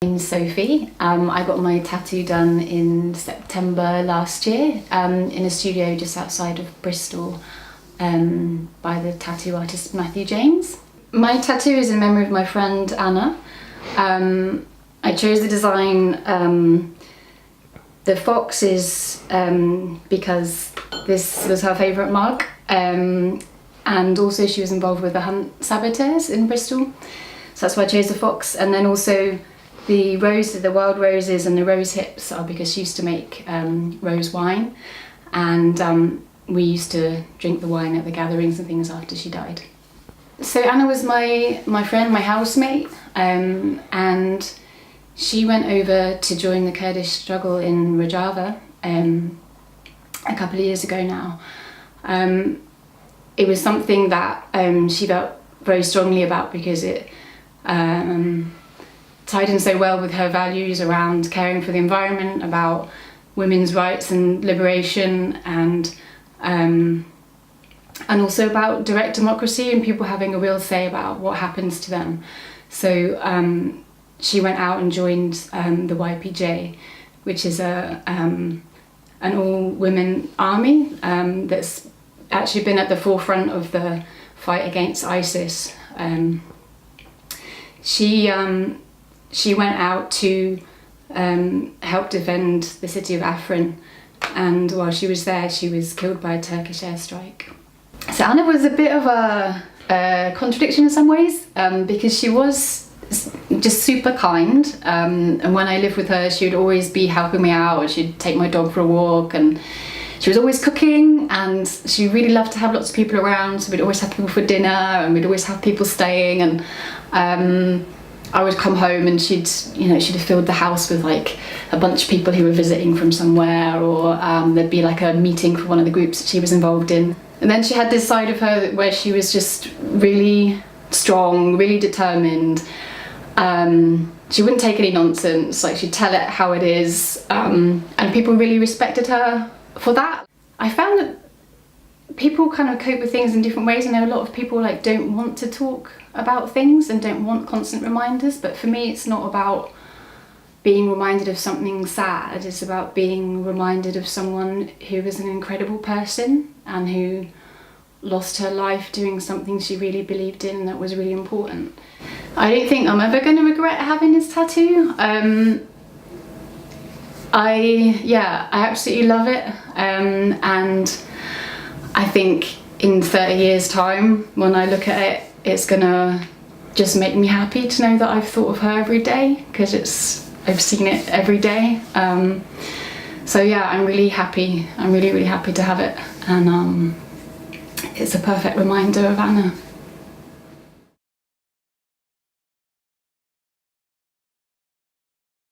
My name's Sophie. I got my tattoo done in September last year in a studio just outside of Bristol by the tattoo artist Matthew James. My tattoo is in memory of my friend Anna. I chose the design, the fox is because this was her favourite mug, and also she was involved with the hunt saboteurs in Bristol, so that's why I chose the fox. And then also the roses, the wild roses and the rose hips are because she used to make rose wine, and we used to drink the wine at the gatherings and things after she died. So Anna was my friend, my housemate, and she went over to join the Kurdish struggle in Rojava a couple of years ago now. It was something that she felt very strongly about because it tied in so well with her values around caring for the environment, about women's rights and liberation, and also about direct democracy and people having a real say about what happens to them. So she went out and joined the YPJ, which is an all-women army that's actually been at the forefront of the fight against ISIS. She went out to help defend the city of Afrin, and while she was there she was killed by a Turkish airstrike. So Anna was a bit of a contradiction in some ways, because she was just super kind, and when I lived with her she would always be helping me out. She'd take my dog for a walk, and she was always cooking, and she really loved to have lots of people around, so we'd always have people for dinner and we'd always have people staying. And I would come home and she'd have filled the house with like a bunch of people who were visiting from somewhere, or there'd be like a meeting for one of the groups that she was involved in. And then she had this side of her where she was just really strong, really determined. She wouldn't take any nonsense, like she'd tell it how it is, and people really respected her for that. I found that people kind of cope with things in different ways. I know a lot of people like don't want to talk about things and don't want constant reminders, but for me it's not about being reminded of something sad, it's about being reminded of someone who was an incredible person and who lost her life doing something she really believed in that was really important. I don't think I'm ever going to regret having this tattoo. I absolutely love it, and I think in 30 years time when I look at it, it's gonna just make me happy to know that I've thought of her every day, because I've seen it every day. So yeah, I'm really happy. I'm really happy to have it, and it's a perfect reminder of Anna.